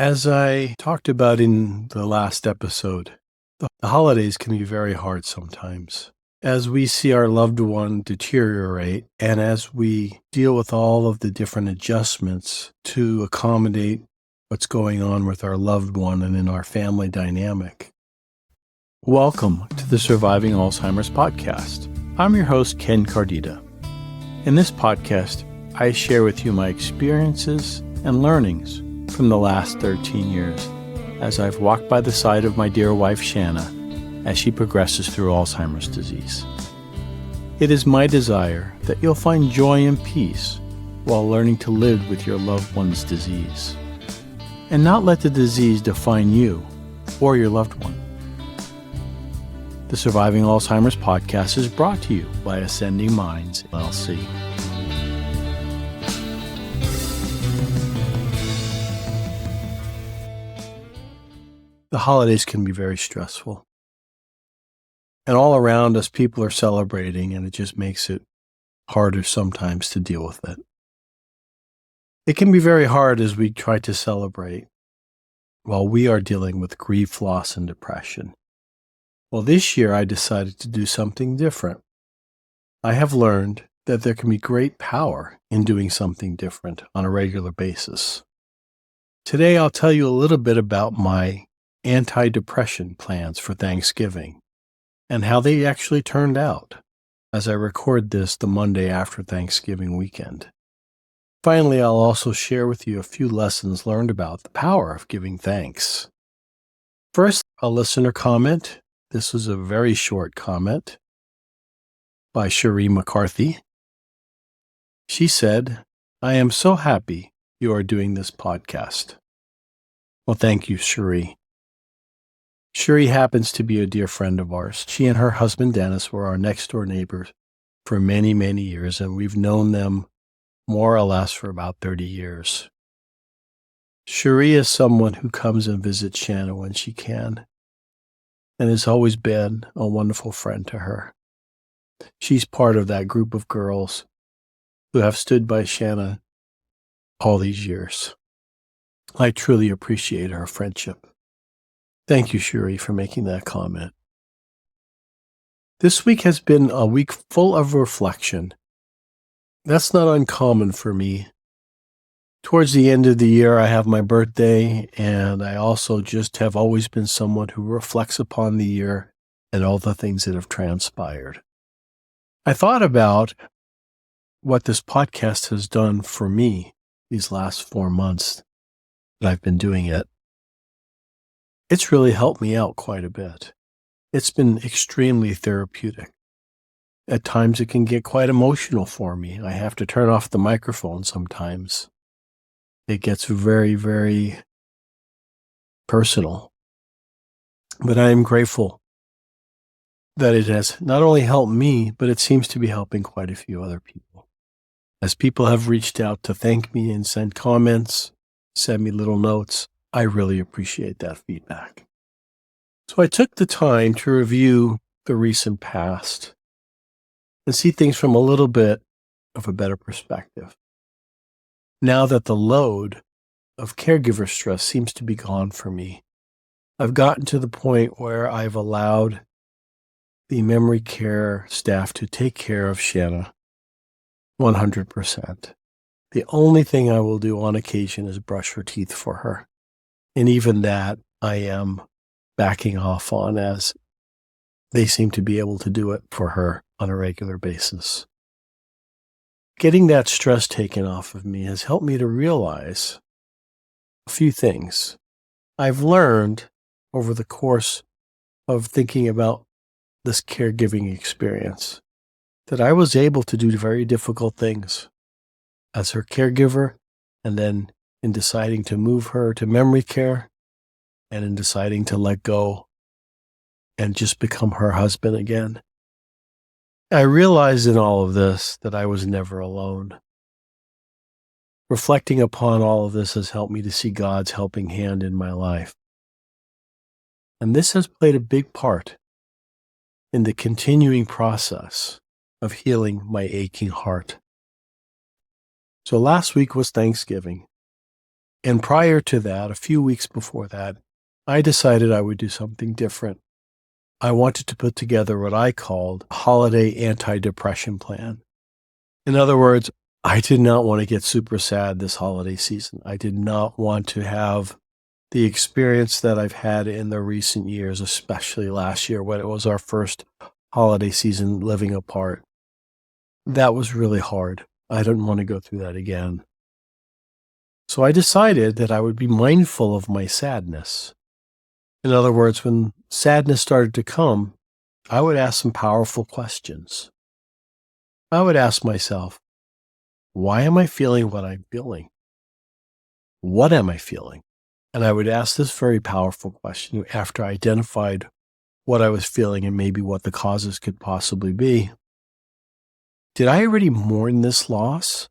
As I talked about in the last episode, the holidays can be very hard sometimes. As we see our loved one deteriorate, and as we deal with all of the different adjustments to accommodate what's going on with our loved one and in our family dynamic. Welcome to the Surviving Alzheimer's podcast. I'm your host, Ken Cardita. In this podcast, I share with you my experiences and learnings from the last 13 years as I've walked by the side of my dear wife, Shanna, as she progresses through Alzheimer's disease. It is my desire that you'll find joy and peace while learning to live with your loved one's disease, and not let the disease define you or your loved one. The Surviving Alzheimer's podcast is brought to you by Ascending Minds, LLC. The holidays can be very stressful. And all around us, people are celebrating, and it just makes it harder sometimes to deal with it. It can be very hard as we try to celebrate while we are dealing with grief, loss, and depression. Well, this year I decided to do something different. I have learned that there can be great power in doing something different on a regular basis. Today I'll tell you a little bit about my anti-depression plans for Thanksgiving and how they actually turned out as I record this the Monday after Thanksgiving weekend. Finally, I'll also share with you a few lessons learned about the power of giving thanks. First, a listener comment. This was a very short comment by Cherie McCarthy. She said, "I am so happy you are doing this podcast." Well, thank you, Cherie. Cherie happens to be a dear friend of ours. She and her husband, Dennis, were our next-door neighbors for many, many years, and we've known them more or less for about 30 years. Cherie is someone who comes and visits Shanna when she can, and has always been a wonderful friend to her. She's part of that group of girls who have stood by Shanna all these years. I truly appreciate her friendship. Thank you, Cherie, for making that comment. This week has been a week full of reflection. That's not uncommon for me. Towards the end of the year, I have my birthday, and I also just have always been someone who reflects upon the year and all the things that have transpired. I thought about what this podcast has done for me these last 4 months that I've been doing it. It's really helped me out quite a bit. It's been extremely therapeutic. At times it can get quite emotional for me. I have to turn off the microphone sometimes. It gets very, very personal. But I am grateful that it has not only helped me, but it seems to be helping quite a few other people. As people have reached out to thank me and send comments, send me little notes, I really appreciate that feedback. So I took the time to review the recent past and see things from a little bit of a better perspective. Now that the load of caregiver stress seems to be gone for me, I've gotten to the point where I've allowed the memory care staff to take care of Shanna 100%. The only thing I will do on occasion is brush her teeth for her. And even that I am backing off on, as they seem to be able to do it for her on a regular basis. Getting that stress taken off of me has helped me to realize a few things. I've learned over the course of thinking about this caregiving experience that I was able to do very difficult things as her caregiver, and then in deciding to move her to memory care, and in deciding to let go and just become her husband again. I realized in all of this that I was never alone. Reflecting upon all of this has helped me to see God's helping hand in my life. And this has played a big part in the continuing process of healing my aching heart. So last week was Thanksgiving. And prior to that, a few weeks before that, I decided I would do something different. I wanted to put together what I called a holiday anti-depression plan. In other words, I did not want to get super sad this holiday season. I did not want to have the experience that I've had in the recent years, especially last year when it was our first holiday season living apart. That was really hard. I didn't want to go through that again. So I decided that I would be mindful of my sadness. In other words, when sadness started to come, I would ask some powerful questions. I would ask myself, why am I feeling what I'm feeling? What am I feeling? And I would ask this very powerful question after I identified what I was feeling and maybe what the causes could possibly be. Did I already mourn this loss?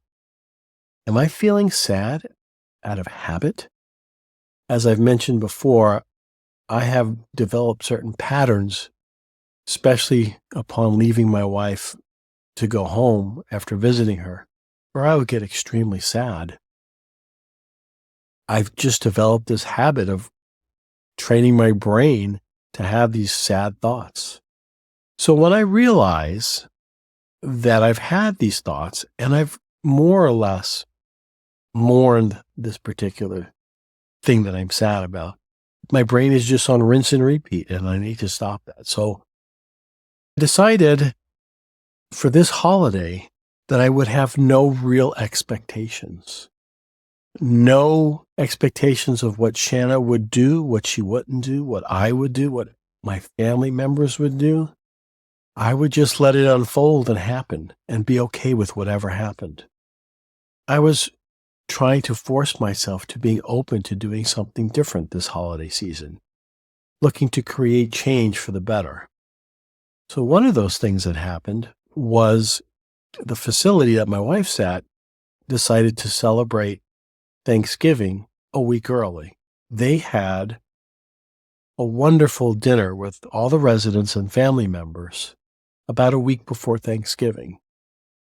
Am I feeling sad out of habit? As I've mentioned before, I have developed certain patterns, especially upon leaving my wife to go home after visiting her, where I would get extremely sad. I've just developed this habit of training my brain to have these sad thoughts. So when I realize that I've had these thoughts and I've more or less mourned this particular thing that I'm sad about, my brain is just on rinse and repeat, and I need to stop that. So I decided for this holiday that I would have no real expectations. No expectations of what Shanna would do, what she wouldn't do, what I would do, what my family members would do. I would just let it unfold and happen and be okay with whatever happened. I was trying to force myself to being open to doing something different this holiday season, looking to create change for the better. So one of those things that happened was the facility that my wife's at decided to celebrate Thanksgiving a week early. They had a wonderful dinner with all the residents and family members about a week before Thanksgiving.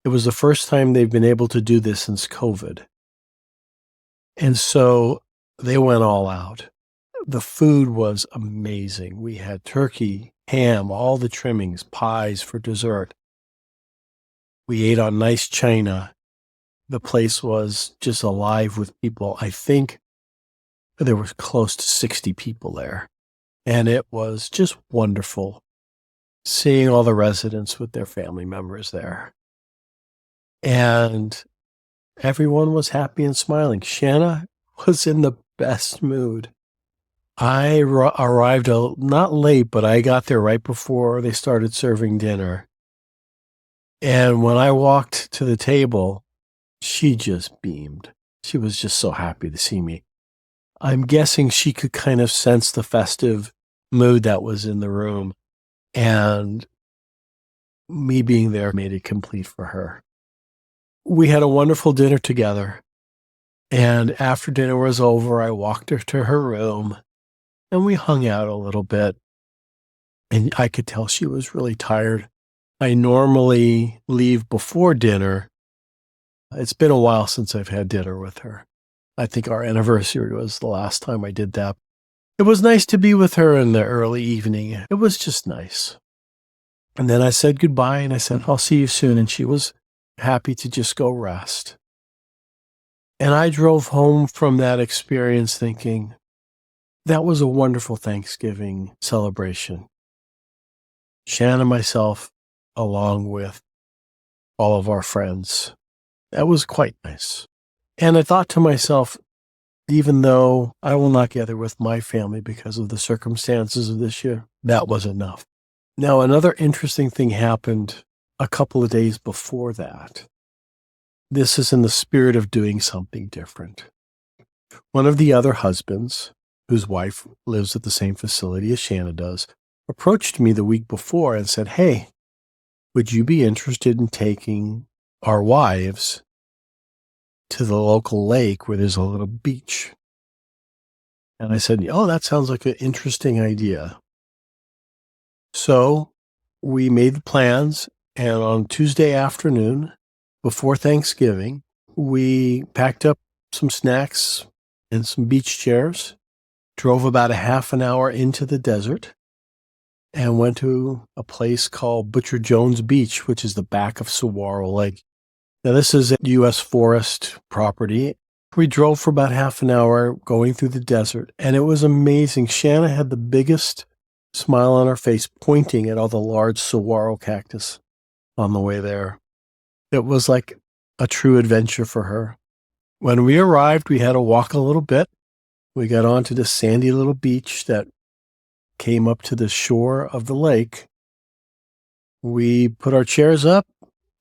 It was the first time they've been able to do this since COVID. And so they went all out. The food was amazing. We had turkey, ham, all the trimmings, pies for dessert. We ate on nice china. The place was just alive with people. I think there was close to 60 people there. And it was just wonderful seeing all the residents with their family members there. And everyone was happy and smiling. Shanna was in the best mood. I arrived not late, but I got there right before they started serving dinner. And when I walked to the table, she just beamed. She was just so happy to see me. I'm guessing she could kind of sense the festive mood that was in the room. And me being there made it complete for her. We had a wonderful dinner together. And after dinner was over, I walked her to her room and we hung out a little bit. And I could tell she was really tired. I normally leave before dinner. It's been a while since I've had dinner with her. I think our anniversary was the last time I did that. It was nice to be with her in the early evening. It was just nice. And then I said goodbye and I said, I'll see you soon. And she was happy to just go rest. And I drove home from that experience thinking, that was a wonderful Thanksgiving celebration. Shannon and myself, along with all of our friends. That was quite nice. And I thought to myself, even though I will not gather with my family because of the circumstances of this year, that was enough. Now, another interesting thing happened a couple of days before that. This is in the spirit of doing something different. One of the other husbands, whose wife lives at the same facility as Shanna does, approached me the week before and said, hey, would you be interested in taking our wives to the local lake where there's a little beach? And I said, oh, that sounds like an interesting idea. So we made the plans, and on Tuesday afternoon, before Thanksgiving, we packed up some snacks, and some beach chairs, drove about a half an hour into the desert, and went to a place called Butcher Jones Beach, which is the back of Saguaro Lake. Now, this is a U.S. forest property. We drove for about half an hour going through the desert, and it was amazing. Shanna had the biggest smile on her face, pointing at all the large saguaro cactus on the way there. It was like a true adventure for her. When we arrived, we had to walk a little bit. We got onto this sandy little beach that came up to the shore of the lake. We put our chairs up,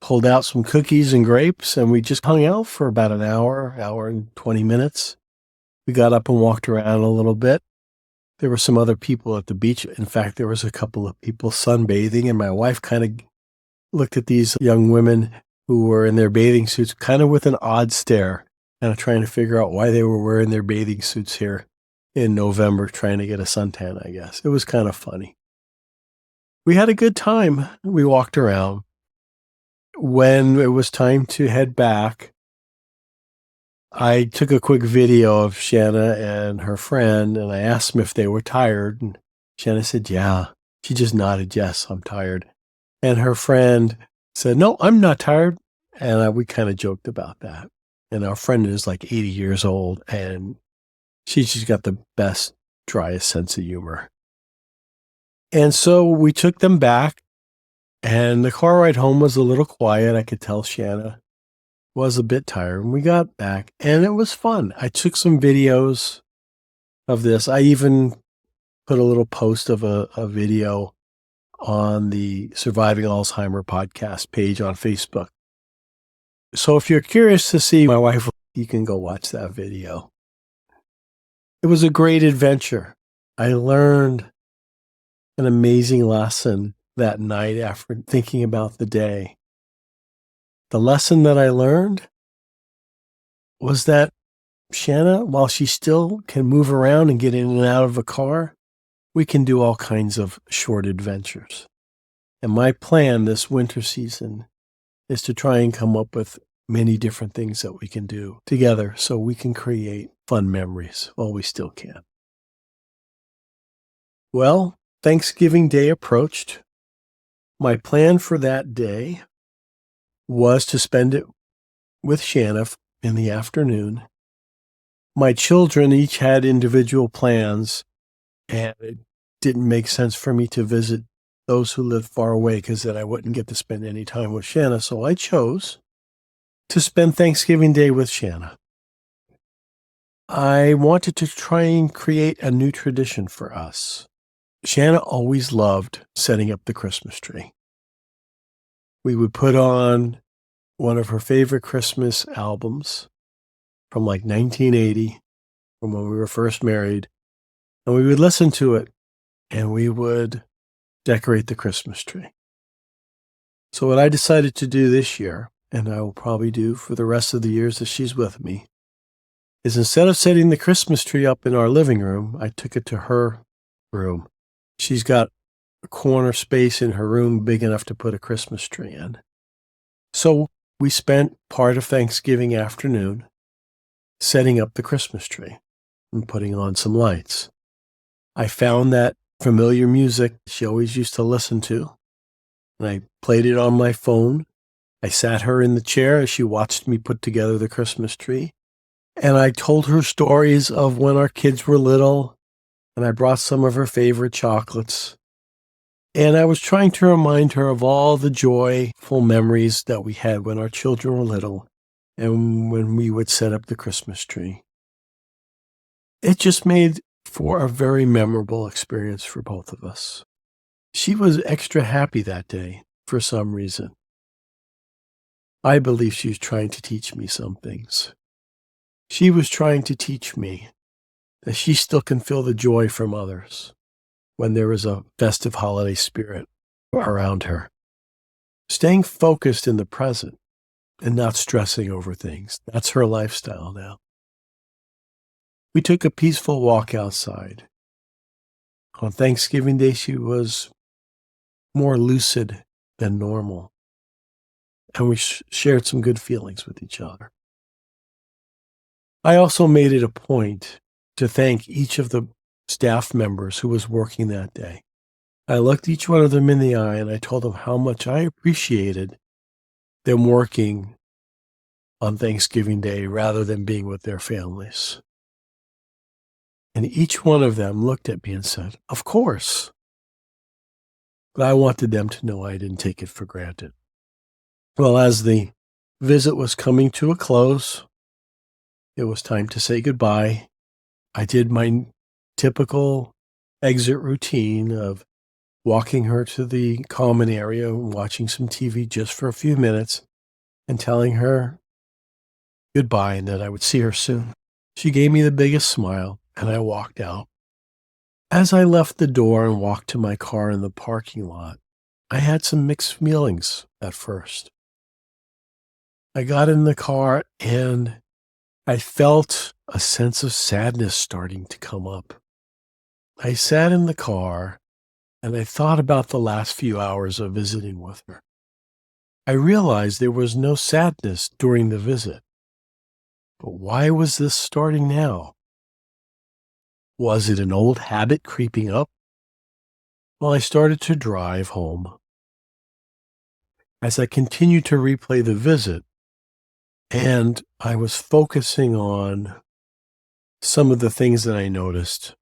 pulled out some cookies and grapes, and we just hung out for about an hour and 20 minutes. We got up and walked around a little bit. There were some other people at the beach. In fact, there was a couple of people sunbathing, and my wife kind of looked at these young women who were in their bathing suits kind of with an odd stare, kind of trying to figure out why they were wearing their bathing suits here in November, trying to get a suntan, I guess. It was kind of funny. We had a good time. We walked around. When it was time to head back, I took a quick video of Shanna and her friend, and I asked them if they were tired. And Shanna said, yeah. She just nodded, yes, I'm tired. And her friend said, no, I'm not tired. And we kind of joked about that. And our friend is like 80 years old, and she's just got the best, driest sense of humor. And so we took them back, and the car ride home was a little quiet. I could tell Shanna was a bit tired. And we got back, and it was fun. I took some videos of this. I even put a little post of a video on the Surviving Alzheimer podcast page on Facebook. So if you're curious to see my wife, you can go watch that video. It was a great adventure. I learned an amazing lesson that night after thinking about the day. The lesson that I learned was that Shanna, while she still can move around and get in and out of a car, we can do all kinds of short adventures. And my plan this winter season is to try and come up with many different things that we can do together so we can create fun memories while we still can. Well, Thanksgiving Day approached. My plan for that day was to spend it with Shanna in the afternoon. My children each had individual plans, and it didn't make sense for me to visit those who lived far away because then I wouldn't get to spend any time with Shanna. So I chose to spend Thanksgiving Day with Shanna. I wanted to try and create a new tradition for us. Shanna always loved setting up the Christmas tree. We would put on one of her favorite Christmas albums from like 1980, from when we were first married, and we would listen to it, and we would decorate the Christmas tree. So what I decided to do this year, and I will probably do for the rest of the years that she's with me, is instead of setting the Christmas tree up in our living room, I took it to her room. She's got a corner space in her room big enough to put a Christmas tree in. So we spent part of Thanksgiving afternoon setting up the Christmas tree and putting on some lights. I found that familiar music she always used to listen to, and I played it on my phone. I sat her in the chair as she watched me put together the Christmas tree, and I told her stories of when our kids were little, and I brought some of her favorite chocolates. And I was trying to remind her of all the joyful memories that we had when our children were little and when we would set up the Christmas tree. It just made for a very memorable experience for both of us. She was extra happy that day for some reason. I believe she was trying to teach me some things. She was trying to teach me that she still can feel the joy from others when there is a festive holiday spirit around her. Staying focused in the present and not stressing over things. That's her lifestyle now. We took a peaceful walk outside. On Thanksgiving Day, she was more lucid than normal. And we shared some good feelings with each other. I also made it a point to thank each of the staff members who was working that day. I looked each one of them in the eye and I told them how much I appreciated them working on Thanksgiving Day rather than being with their families. And each one of them looked at me and said, "Of course." But I wanted them to know I didn't take it for granted. Well, as the visit was coming to a close, it was time to say goodbye. I did my typical exit routine of walking her to the common area and watching some TV just for a few minutes and telling her goodbye and that I would see her soon. She gave me the biggest smile and I walked out. As I left the door and walked to my car in the parking lot, I had some mixed feelings at first. I got in the car and I felt a sense of sadness starting to come up. I sat in the car and I thought about the last few hours of visiting with her. I realized there was no sadness during the visit. But why was this starting now? Was it an old habit creeping up? Well, I started to drive home. As I continued to replay the visit, and I was focusing on some of the things that I noticed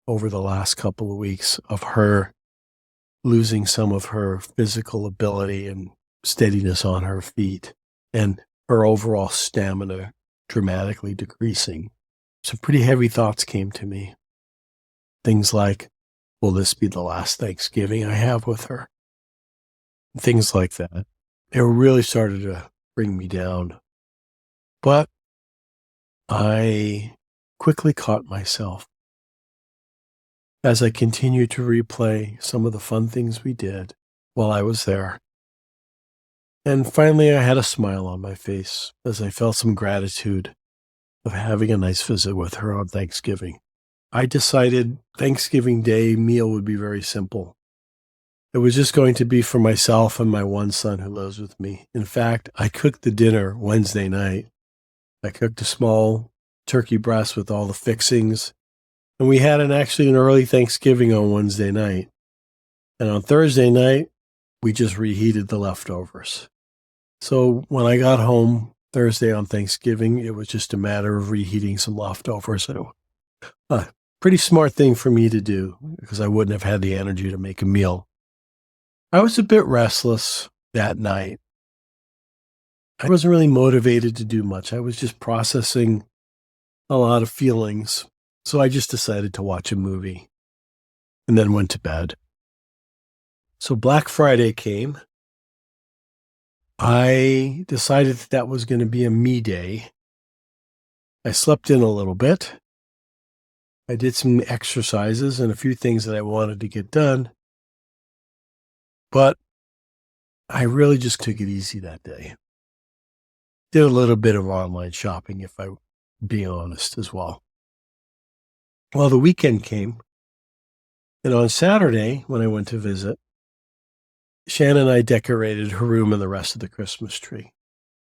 over the last couple of weeks of her losing some of her physical ability and steadiness on her feet, and her overall stamina dramatically decreasing. Some pretty heavy thoughts came to me. Things like, will this be the last Thanksgiving I have with her? Things like that. It really started to bring me down. But I quickly caught myself as I continued to replay some of the fun things we did while I was there. And finally, I had a smile on my face as I felt some gratitude of having a nice visit with her on Thanksgiving. I decided Thanksgiving Day meal would be very simple. It was just going to be for myself and my one son who lives with me. In fact, I cooked the dinner Wednesday night. I cooked a small turkey breast with all the fixings, and we had actually an early Thanksgiving on Wednesday night. And on Thursday night, we just reheated the leftovers. So when I got home Thursday on Thanksgiving, it was just a matter of reheating some leftovers. So, pretty smart thing for me to do because I wouldn't have had the energy to make a meal. I was a bit restless that night. I wasn't really motivated to do much. I was just processing a lot of feelings. So I just decided to watch a movie and then went to bed. So Black Friday came. I decided that was going to be a me day. I slept in a little bit. I did some exercises and a few things that I wanted to get done. But I really just took it easy that day. Did a little bit of online shopping, if I'm being honest as well. Well, the weekend came, and on Saturday, when I went to visit, Shannon and I decorated her room and the rest of the Christmas tree.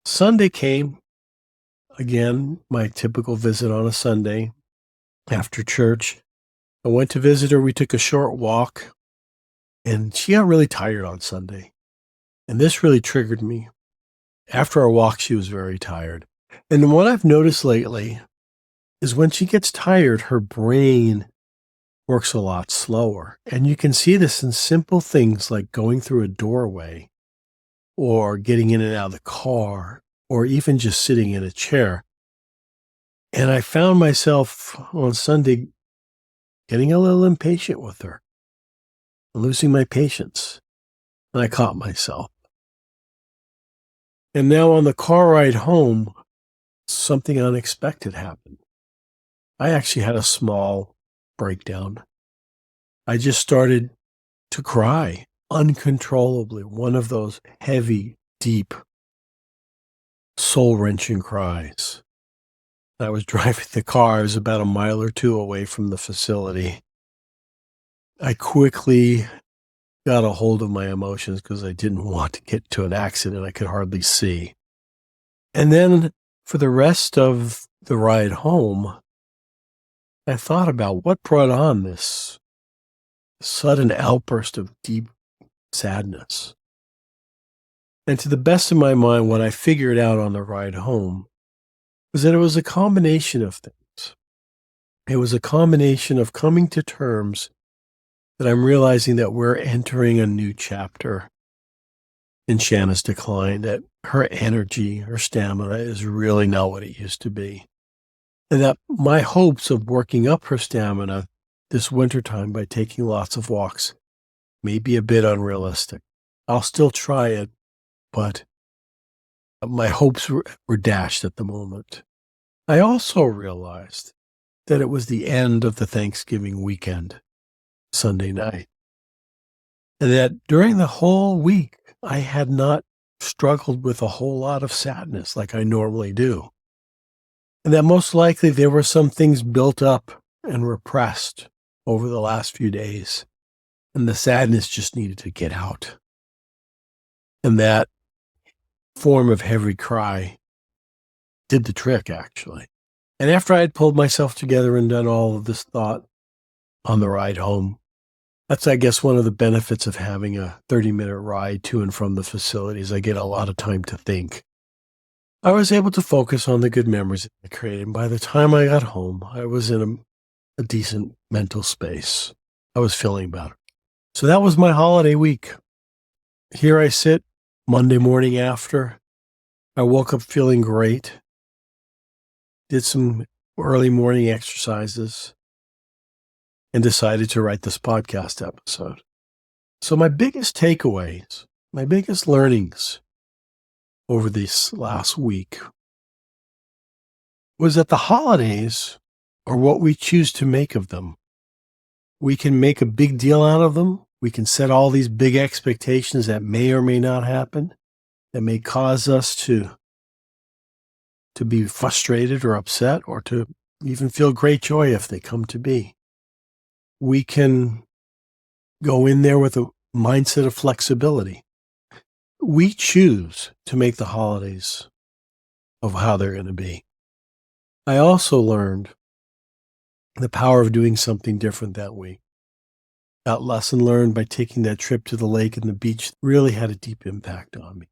Sunday came, again, my typical visit on a Sunday after church. I went to visit her. We took a short walk, and she got really tired on Sunday. And this really triggered me. After our walk, she was very tired. And what I've noticed lately is when she gets tired, her brain works a lot slower. And you can see this in simple things like going through a doorway or getting in and out of the car or even just sitting in a chair. And I found myself on Sunday getting a little impatient with her, losing my patience. And I caught myself. And now on the car ride home, something unexpected happened. I actually had a small breakdown. I just started to cry uncontrollably, one of those heavy, deep, soul-wrenching cries. I was driving the car. I was about a mile or two away from the facility. I quickly got a hold of my emotions because I didn't want to get to an accident I could hardly see. And then for the rest of the ride home, I thought about what brought on this sudden outburst of deep sadness. And to the best of my mind, what I figured out on the ride home was that it was a combination of things. It was a combination of coming to terms that I'm realizing that we're entering a new chapter in Shanna's decline, that her energy, her stamina is really not what it used to be. And that my hopes of working up her stamina this wintertime by taking lots of walks may be a bit unrealistic. I'll still try it, but my hopes were dashed at the moment. I also realized that it was the end of the Thanksgiving weekend, Sunday night, and that during the whole week, I had not struggled with a whole lot of sadness like I normally do. And that most likely there were some things built up and repressed over the last few days, and the sadness just needed to get out. And that form of heavy cry did the trick, actually. And after I had pulled myself together and done all of this thought on the ride home, that's, I guess, one of the benefits of having a 30-minute ride to and from the facilities. I get a lot of time to think. I was able to focus on the good memories that I created. And by the time I got home, I was in a decent mental space. I was feeling better. So that was my holiday week. Here I sit, Monday morning after. I woke up feeling great. Did some early morning exercises and decided to write this podcast episode. So my biggest takeaways, my biggest learnings over this last week was that the holidays are what we choose to make of them. We can make a big deal out of them. We can set all these big expectations that may or may not happen, that may cause us to be frustrated or upset, or to even feel great joy if they come to be. We can go in there with a mindset of flexibility. We choose to make the holidays of how they're going to be. I also learned the power of doing something different that week. That lesson learned by taking that trip to the lake and the beach really had a deep impact on me.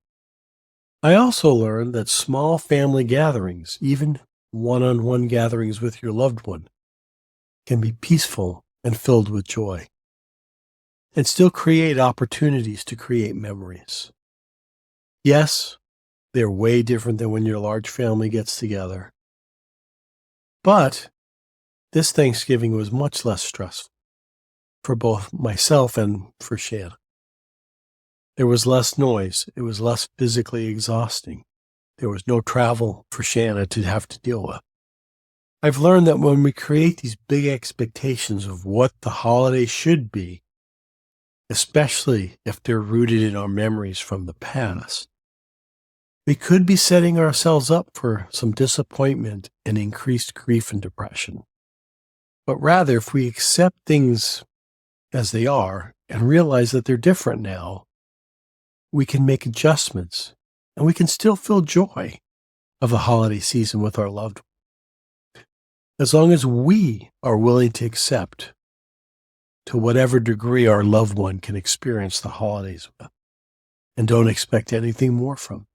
I also learned that small family gatherings, even one-on-one gatherings with your loved one, can be peaceful and filled with joy, and still create opportunities to create memories. Yes, they're way different than when your large family gets together. But this Thanksgiving was much less stressful for both myself and for Shanna. There was less noise. It was less physically exhausting. There was no travel for Shanna to have to deal with. I've learned that when we create these big expectations of what the holiday should be, especially if they're rooted in our memories from the past, we could be setting ourselves up for some disappointment and increased grief and depression. But rather, if we accept things as they are and realize that they're different now, we can make adjustments and we can still feel joy of the holiday season with our loved ones. As long as we are willing to accept, to whatever degree our loved one can experience the holidays with, and don't expect anything more from them.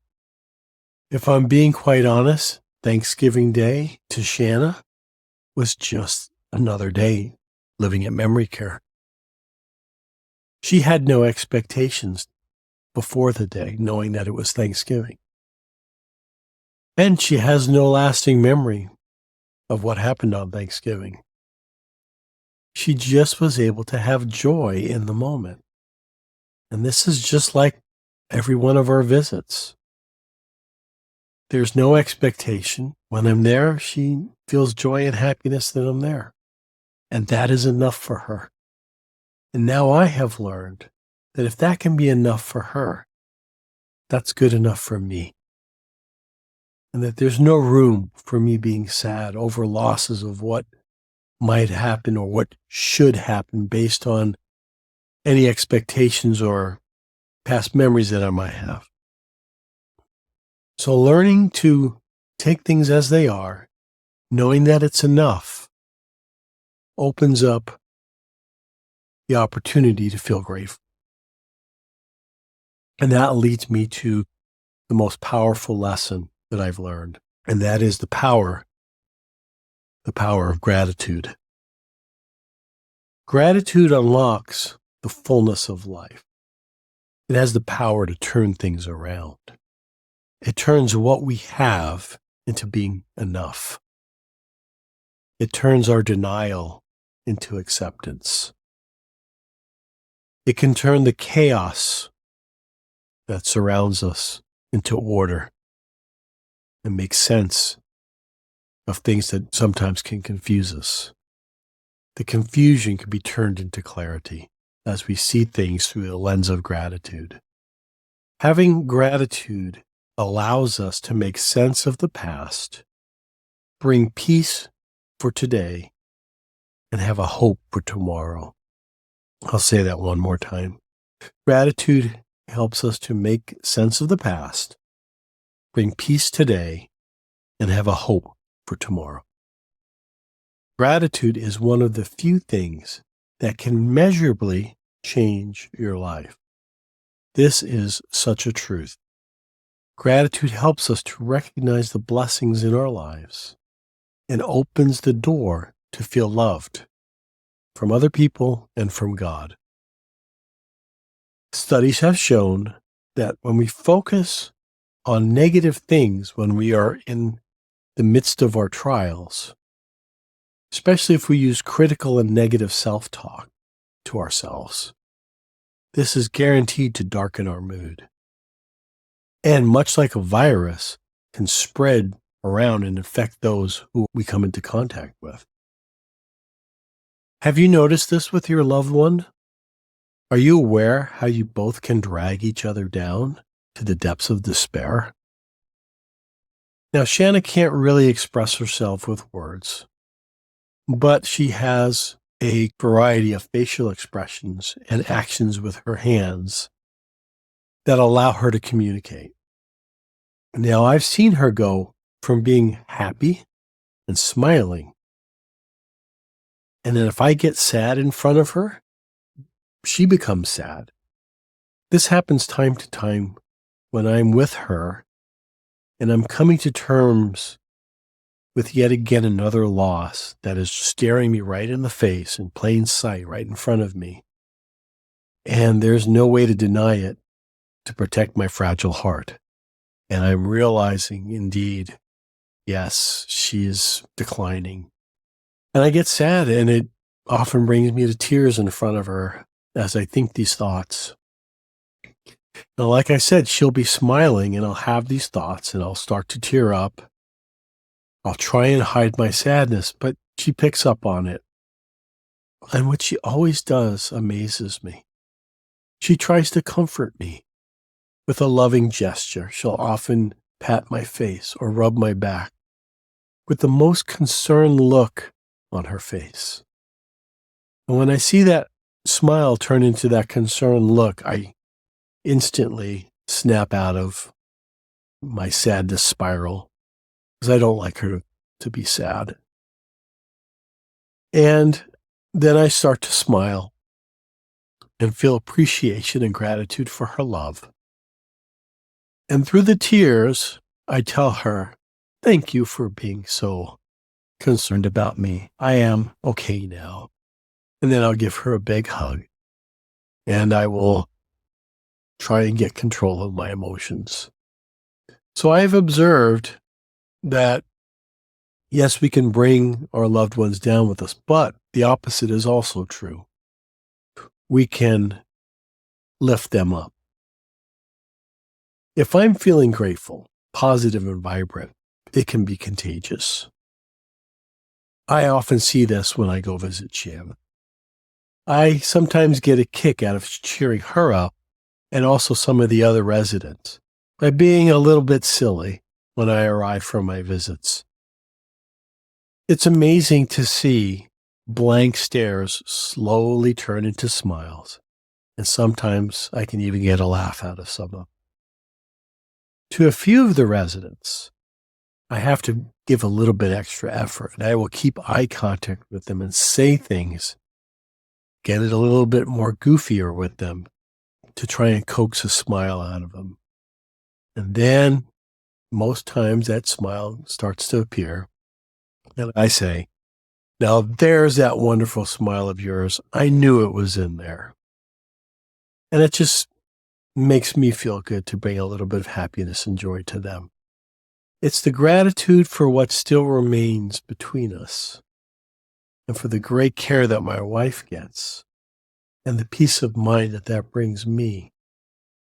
If I'm being quite honest, Thanksgiving Day to Shanna was just another day living at memory care. She had no expectations before the day, knowing that it was Thanksgiving. And she has no lasting memory of what happened on Thanksgiving. She just was able to have joy in the moment. And this is just like every one of our visits. There's no expectation. When I'm there, she feels joy and happiness that I'm there. And that is enough for her. And now I have learned that if that can be enough for her, that's good enough for me. And that there's no room for me being sad over losses of what might happen or what should happen based on any expectations or past memories that I might have. So learning to take things as they are knowing that it's enough opens up the opportunity to feel grateful. And that leads me to the most powerful lesson that I've learned, and that is the power of gratitude. Gratitude unlocks the fullness of life. It has the power to turn things around. It turns what we have into being enough. It turns our denial into acceptance. It can turn the chaos that surrounds us into order and make sense of things that sometimes can confuse us. The confusion can be turned into clarity as we see things through the lens of gratitude. Having gratitude allows us to make sense of the past, bring peace for today, and have a hope for tomorrow. I'll say that one more time. Gratitude helps us to make sense of the past, bring peace today, and have a hope for tomorrow. Gratitude is one of the few things that can measurably change your life. This is such a truth. Gratitude helps us to recognize the blessings in our lives and opens the door to feel loved from other people and from God. Studies have shown that when we focus on negative things when we are in the midst of our trials, especially if we use critical and negative self-talk to ourselves, this is guaranteed to darken our mood. And much like a virus, can spread around and affect those who we come into contact with. Have you noticed this with your loved one? Are you aware how you both can drag each other down to the depths of despair? Now, Shanna can't really express herself with words, but she has a variety of facial expressions and actions with her hands that allow her to communicate. Now, I've seen her go from being happy and smiling, and then if I get sad in front of her, she becomes sad. This happens time to time when I'm with her and I'm coming to terms with yet again another loss that is staring me right in the face in plain sight, right in front of me. And there's no way to deny it to protect my fragile heart. And I'm realizing, indeed, yes, she is declining. And I get sad, and it often brings me to tears in front of her as I think these thoughts. Now, like I said, she'll be smiling, and I'll have these thoughts, and I'll start to tear up. I'll try and hide my sadness, but she picks up on it. And what she always does amazes me. She tries to comfort me with a loving gesture. She'll often pat my face or rub my back with the most concerned look on her face. And when I see that smile turn into that concerned look, I instantly snap out of my sadness spiral because I don't like her to be sad. And then I start to smile and feel appreciation and gratitude for her love. And through the tears, I tell her, thank you for being so concerned about me. I am okay now. And then I'll give her a big hug. And I will try and get control of my emotions. So I've observed that, yes, we can bring our loved ones down with us, but the opposite is also true. We can lift them up. If I'm feeling grateful, positive, and vibrant, it can be contagious. I often see this when I go visit Shannon. I sometimes get a kick out of cheering her up and also some of the other residents by being a little bit silly when I arrive from my visits. It's amazing to see blank stares slowly turn into smiles, and sometimes I can even get a laugh out of some of them. To a few of the residents, I have to give a little bit extra effort, and I will keep eye contact with them and say things, get it a little bit more goofier with them to try and coax a smile out of them. And then most times that smile starts to appear. And I say, now there's that wonderful smile of yours. I knew it was in there. And it just makes me feel good to bring a little bit of happiness and joy to them. It's the gratitude for what still remains between us and for the great care that my wife gets and the peace of mind that that brings me,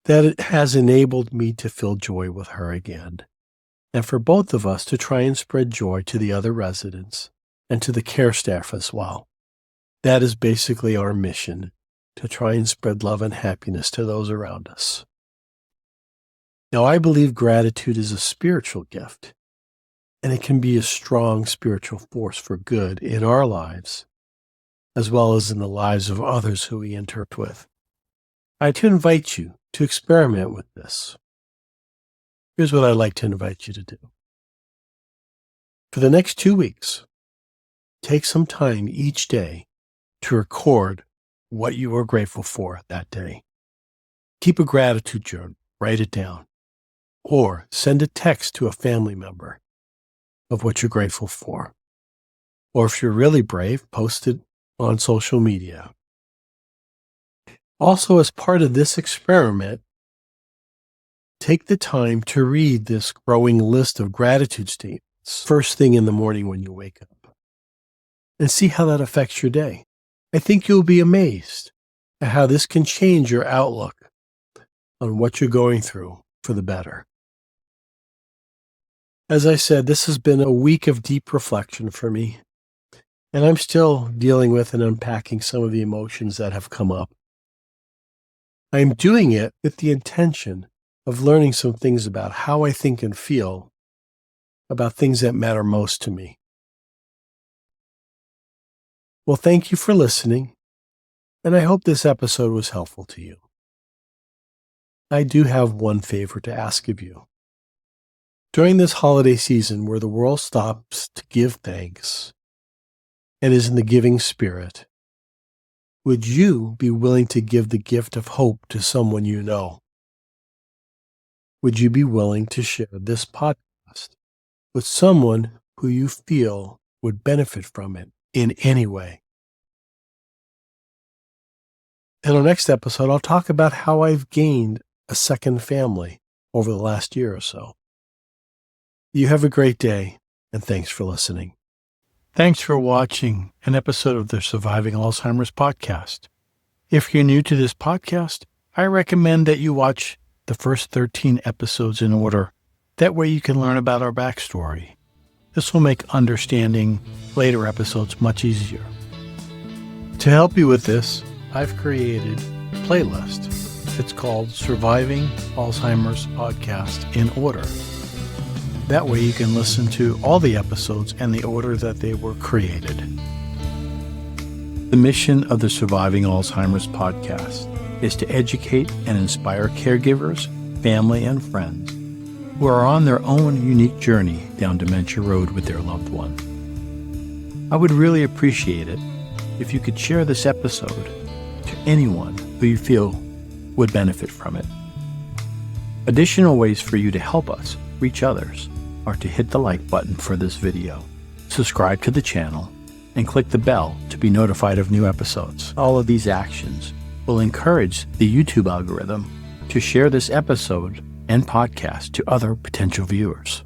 that it has enabled me to feel joy with her again, and for both of us to try and spread joy to the other residents and to the care staff as well. That is basically our mission, to try and spread love and happiness to those around us. Now, I believe gratitude is a spiritual gift, and it can be a strong spiritual force for good in our lives, as well as in the lives of others who we interact with. I'd to invite you to experiment with this. Here's what I'd like to invite you to do. For the next 2 weeks, take some time each day to record what you are grateful for that day. Keep a gratitude journal, write it down, or send a text to a family member of what you're grateful for. Or if you're really brave, post it on social media. Also, as part of this experiment, take the time to read this growing list of gratitude statements first thing in the morning when you wake up, and see how that affects your day. I think you'll be amazed at how this can change your outlook on what you're going through for the better. As I said, this has been a week of deep reflection for me, and I'm still dealing with and unpacking some of the emotions that have come up. I'm doing it with the intention of learning some things about how I think and feel about things that matter most to me. Well, thank you for listening, and I hope this episode was helpful to you. I do have one favor to ask of you. During this holiday season where the world stops to give thanks and is in the giving spirit, would you be willing to give the gift of hope to someone you know? Would you be willing to share this podcast with someone who you feel would benefit from it in any way? In our next episode, I'll talk about how I've gained a second family over the last year or so. You have a great day, and thanks for listening. Thanks for watching an episode of the Surviving Alzheimer's podcast. If you're new to this podcast, I recommend that you watch the first 13 episodes in order. That way you can learn about our backstory. This will make understanding later episodes much easier. To help you with this, I've created a playlist. It's called Surviving Alzheimer's Podcast in Order. That way you can listen to all the episodes in the order that they were created. The mission of the Surviving Alzheimer's podcast is to educate and inspire caregivers, family, and friends who are on their own unique journey down dementia road with their loved one. I would really appreciate it if you could share this episode to anyone who you feel would benefit from it. Additional ways for you to help us reach others are to hit the like button for this video, subscribe to the channel, and click the bell to be notified of new episodes. All of these actions will encourage the YouTube algorithm to share this episode and podcast to other potential viewers.